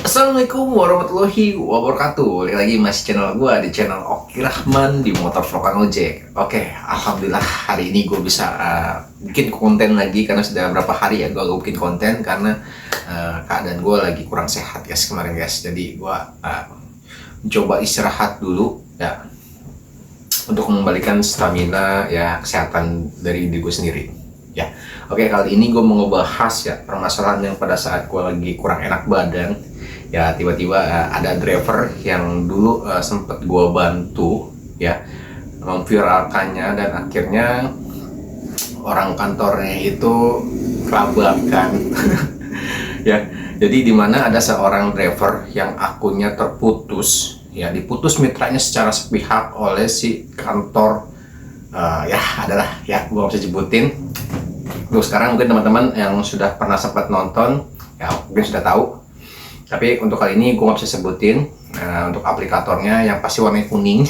Assalamualaikum warahmatullahi wabarakatuh. Balik lagi masih channel gue di channel Oki Rahman di Motor Vlogan Ojek. Oke, alhamdulillah hari ini gue bisa bikin konten lagi karena sudah berapa hari ya gue bikin konten karena keadaan gue lagi kurang sehat guys kemarin guys. Jadi gue mencoba istirahat dulu ya untuk mengembalikan stamina ya kesehatan dari diri gue sendiri. Ya, oke, kali ini gue mau ngebahas ya permasalahan yang pada saat gue lagi kurang enak badan. Ya, tiba-tiba ada driver yang dulu sempet gue bantu ya memviralkannya dan akhirnya orang kantornya itu kelabakan. Ya, jadi dimana ada seorang driver yang akunnya terputus ya, diputus mitranya secara sepihak oleh si kantor. Ya adalah ya gue bisa sebutin. Untuk sekarang mungkin teman-teman yang sudah pernah sempat nonton ya mungkin sudah tahu, tapi untuk kali ini gue nggak bisa sebutin untuk aplikatornya yang pasti warna kuning.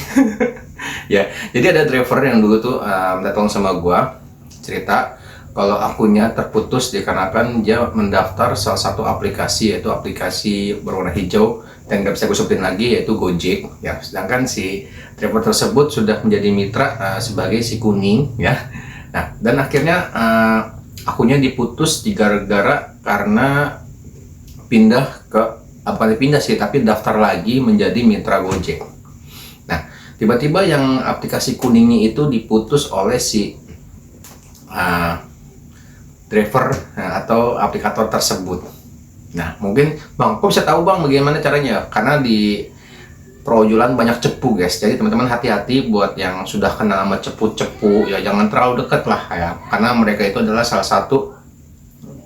Ya, jadi ada driver yang dulu tuh datang sama gue cerita kalau akunnya terputus dikarenakan dia mendaftar salah satu aplikasi, yaitu aplikasi berwarna hijau dan nggak bisa gue sebutin lagi, yaitu Gojek ya. Sedangkan si driver tersebut sudah menjadi mitra sebagai si kuning ya. Nah, dan akhirnya akunnya diputus gara-gara karena pindah ke pindah sih, tapi daftar lagi menjadi mitra Gojek. Nah, tiba-tiba yang aplikasi kuningnya itu diputus oleh si driver atau aplikator tersebut. Nah, mungkin bang, kok bisa tahu bang bagaimana caranya? Karena di perojolan banyak cepu guys, jadi teman-teman hati-hati buat yang sudah kenal sama cepu-cepu ya, jangan terlalu dekat lah ya, karena mereka itu adalah salah satu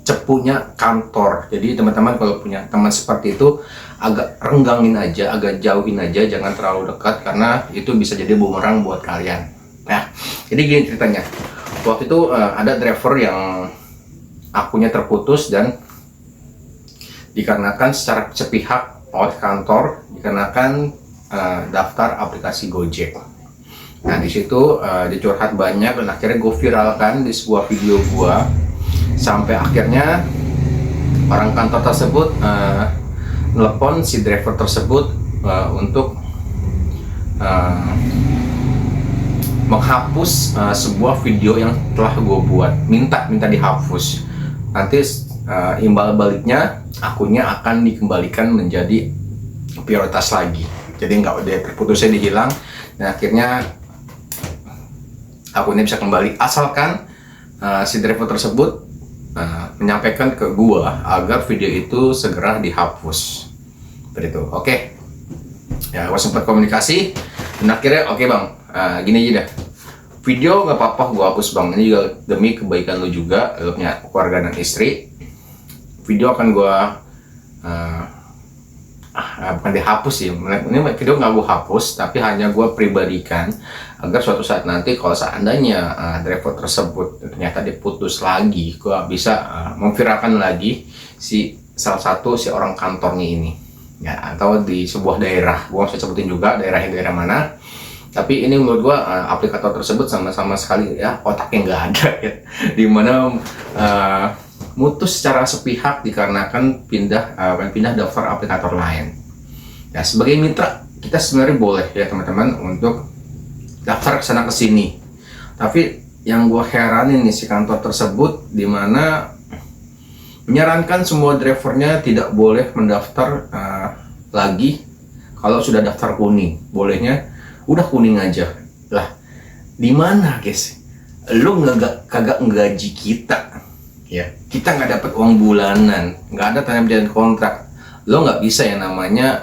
cepunya kantor. Jadi teman-teman kalau punya teman seperti itu agak renggangin aja, agak jauhin aja, jangan terlalu dekat karena itu bisa jadi bumerang buat kalian. Nah, jadi gini ceritanya, waktu itu ada driver yang akunnya terputus dan dikarenakan secara sepihak oleh kantor dikarenakan daftar aplikasi Gojek. Nah, di situ dia curhat banyak dan akhirnya gue viralkan di sebuah video gue sampai akhirnya orang kantor tersebut nelpon si driver tersebut untuk menghapus sebuah video yang telah gue buat, minta dihapus. Nanti imbal baliknya akunnya akan dikembalikan menjadi prioritas lagi. Jadi nggak udah terputusnya dihilang dan akhirnya akunnya bisa kembali asalkan si driver tersebut menyampaikan ke gua agar video itu segera dihapus. Seperti itu. Oke. Ya, gua sempat komunikasi dan akhirnya oke bang, gini aja dah. Video nggak apa-apa gua hapus bang. Ini juga demi kebaikan lu juga, lu punya keluarga dan istri. Video akan gua bukan dihapus sih, ini video nggak gue hapus, tapi hanya gue pribadikan agar suatu saat nanti kalau seandainya driver tersebut ternyata diputus lagi, gue bisa memviralkan lagi salah satu orang kantornya ini ya, atau di sebuah daerah. Gue nggak bisa sebutin juga daerah mana, tapi ini menurut gue aplikator tersebut sama sekali ya otaknya nggak ada ya, dimana mutus secara sepihak dikarenakan pindah daftar aplikator lain. Ya, sebagai mitra kita sebenarnya boleh ya teman-teman untuk daftar ke sana ke sini. Tapi yang gue heranin nih si kantor tersebut dimana menyarankan semua drivernya tidak boleh mendaftar lagi kalau sudah daftar kuning. Bolehnya udah kuning aja. Lah, di mana guys? Lu kagak nggaji kita. Ya, kita nggak dapat uang bulanan, nggak ada tanda perjanjian kontrak. Lo nggak bisa yang namanya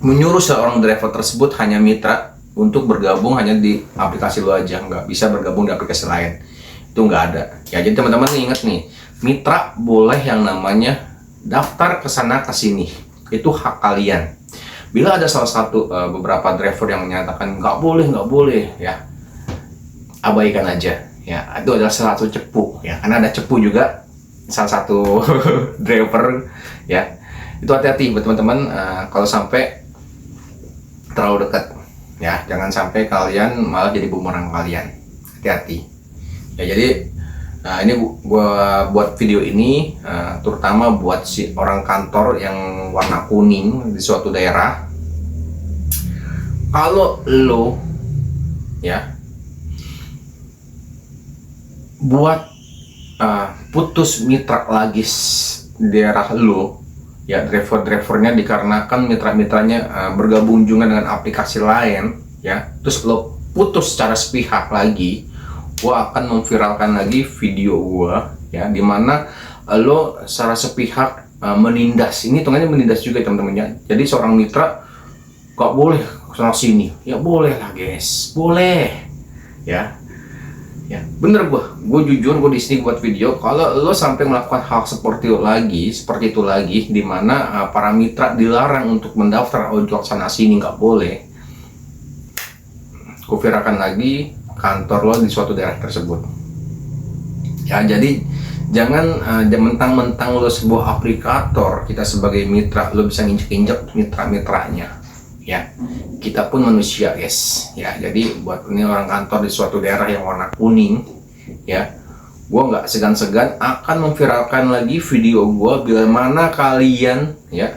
menyuruh seorang driver tersebut hanya mitra untuk bergabung hanya di aplikasi lo aja, nggak bisa bergabung di aplikasi lain. Itu nggak ada. Ya, jadi teman-teman ingat nih, mitra boleh yang namanya daftar ke sana ke sini. Itu hak kalian. Bila ada salah satu beberapa driver yang menyatakan nggak boleh ya, abaikan aja. Ya, itu adalah salah satu cepu ya, karena ada cepu juga salah satu driver ya. Itu hati-hati buat teman-teman kalau sampai terlalu dekat ya, jangan sampai kalian malah jadi bumerang kalian. Hati-hati ya. Jadi Nah, ini gua buat video ini terutama buat si orang kantor yang warna kuning di suatu daerah. Kalau lo ya buat putus mitra lagi daerah lo, ya drivernya dikarenakan mitra-mitranya bergabung juga dengan aplikasi lain, ya, terus lo putus secara sepihak lagi, gua akan memviralkan lagi video gua, ya, dimana lo secara sepihak menindas. Ini hitungannya menindas juga teman-teman ya. Jadi seorang mitra gak boleh kesana sini, ya boleh lah guys, boleh, ya. Ya, bener gue jujur, gue di sini buat video. Kalau lo sampai melakukan hal seperti itu lagi, dimana para mitra dilarang untuk mendaftar ojol sana sini, nggak boleh. Gue viralkan lagi kantor lo di suatu daerah tersebut. Ya, jadi jangan mentang-mentang lo sebuah aplikator, kita sebagai mitra, lo bisa nginjek-injek mitra-mitranya. Ya, kita pun manusia guys, ya. Jadi buat ini orang kantor di suatu daerah yang warna kuning, ya, gua nggak segan-segan akan memviralkan lagi video gua bila mana kalian, ya,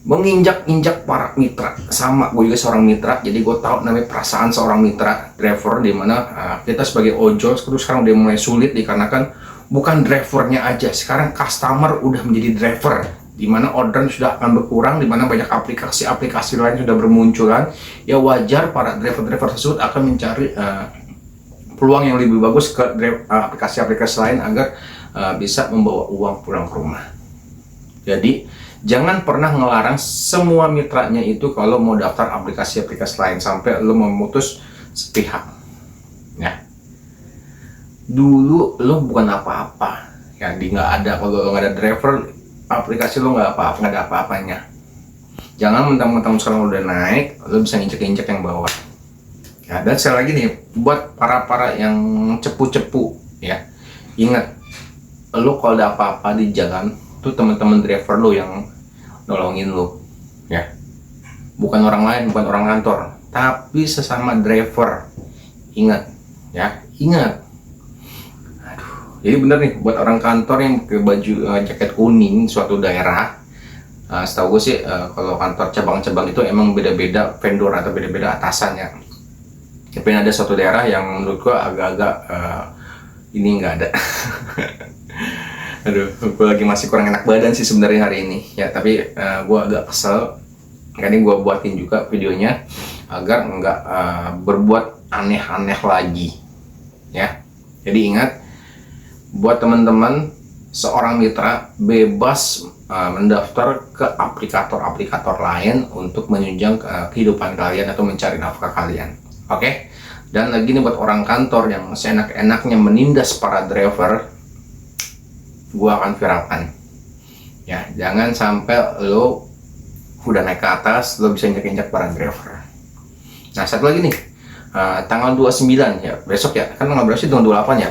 menginjak-injak para mitra. Sama gue juga seorang mitra, jadi gue tahu namanya perasaan seorang mitra driver, dimana kita sebagai ojol terus sekarang udah mulai sulit dikarenakan bukan drivernya aja, sekarang customer udah menjadi driver, dimana orderan sudah akan berkurang, dimana banyak aplikasi-aplikasi lain sudah bermunculan. Ya wajar para driver-driver tersebut akan mencari peluang yang lebih bagus ke aplikasi-aplikasi lain agar bisa membawa uang pulang ke rumah. Jadi jangan pernah ngelarang semua mitranya itu kalau mau daftar aplikasi-aplikasi lain sampai lo memutus sepihak. Ya, dulu lo bukan apa-apa, ya, nggak ada, kalau lo nggak ada driver aplikasi lo nggak ada apa-apanya. Jangan mentang-mentang sekarang udah naik lo bisa nginjek-injek yang bawah, ya. Dan sekali lagi nih buat para yang cepu-cepu, ya, ingat, lo kalau ada apa-apa di jalan tuh teman-teman driver lo yang nolongin lo, ya, bukan orang lain, bukan orang kantor, tapi sesama driver. Ingat, ya, ingat. Jadi bener nih buat orang kantor yang pakai baju jaket kuning suatu daerah, setahu gue sih kalau kantor cabang-cabang itu emang beda-beda vendor atau beda-beda atasannya. Tapi ada suatu daerah yang menurut gue agak-agak ini nggak ada. Aduh, gue lagi masih kurang enak badan sih sebenarnya hari ini, ya. Tapi gue agak kesel. Ini gue buatin juga videonya agar nggak berbuat aneh-aneh lagi, ya. Jadi ingat, buat teman-teman, seorang mitra bebas mendaftar ke aplikator-aplikator lain untuk menunjang kehidupan kalian atau mencari nafkah kalian. Oke? Dan lagi nih buat orang kantor yang seenak-enaknya menindas para driver, gua akan viralkan. Ya, jangan sampai lo udah naik ke atas, lo bisa injak-injak para driver. Nah, satu lagi nih, tanggal 29 ya, besok ya, kan tanggal berapa sih? Tanggal 28 ya.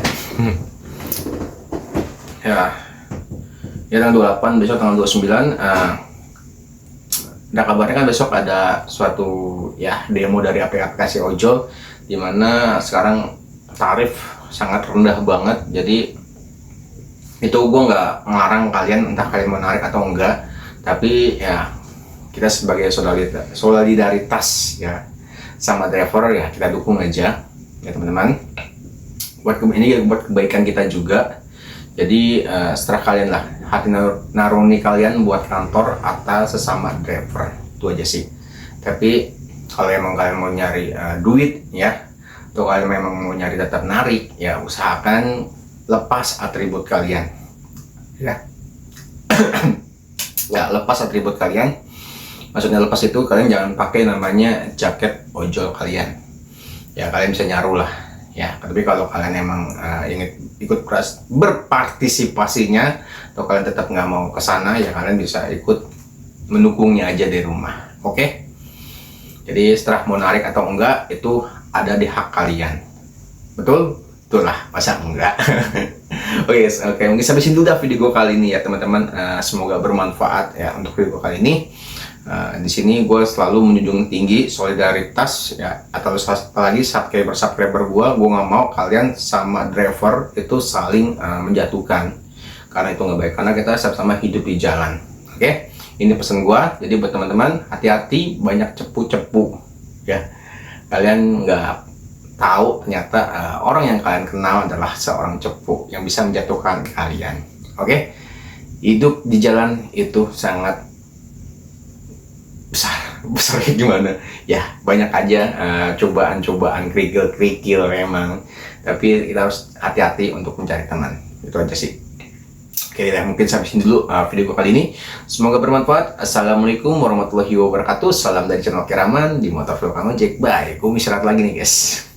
Ya tanggal 28, besok tanggal 29. Nah, kabarnya kan besok ada suatu, ya, demo dari aplikasi ojol, dimana sekarang tarif sangat rendah banget. Jadi itu gue nggak ngelarang kalian, entah kalian mau narik atau enggak, tapi ya kita sebagai solidaritas ya sama driver, ya kita dukung aja, ya teman-teman. Ini buat kebaikan kita juga. Jadi setelah kalian lah, hati naruni kalian buat kantor atau sesama driver, itu aja sih. Tapi kalau emang kalian mau nyari duit, ya, atau kalian memang mau nyari tetap narik, ya usahakan lepas atribut kalian, ya. Ya, lepas atribut kalian. Maksudnya lepas itu kalian jangan pakai namanya jaket ojol kalian, ya. Kalian bisa nyaru lah, ya. Tapi kalau kalian emang ingin ikut berpartisipasinya, atau kalian tetap nggak mau ke sana, ya kalian bisa ikut mendukungnya aja di rumah. Oke? Jadi setelah mau narik atau enggak itu ada di hak kalian. Betul? Betul lah, masa enggak? Oke, mungkin sampai sini dulu dah video gue kali ini ya teman-teman. Semoga bermanfaat ya untuk video gue kali ini. Di sini gue selalu menjunjung tinggi solidaritas ya, atau apalagi subscriber gue nggak mau kalian sama driver itu saling menjatuhkan, karena itu nggak baik, karena kita sama-sama hidup di jalan. Oke, ini pesan gue. Jadi buat teman-teman, hati-hati, banyak cepu-cepu ya. Kalian nggak tahu ternyata orang yang kalian kenal adalah seorang cepu yang bisa menjatuhkan kalian. Oke, hidup di jalan itu sangat besar kayak gimana ya, banyak aja cobaan-cobaan, kerikil-kerikil memang, tapi kita harus hati-hati untuk mencari teman. Itu aja sih. Oke ya, mungkin sampai sini dulu video gue kali ini. Semoga bermanfaat. Assalamualaikum warahmatullahi wabarakatuh. Salam dari channel Oki Rahman di Motor Vlog Kang Ojek. Bye. Gue istirahat lagi nih guys.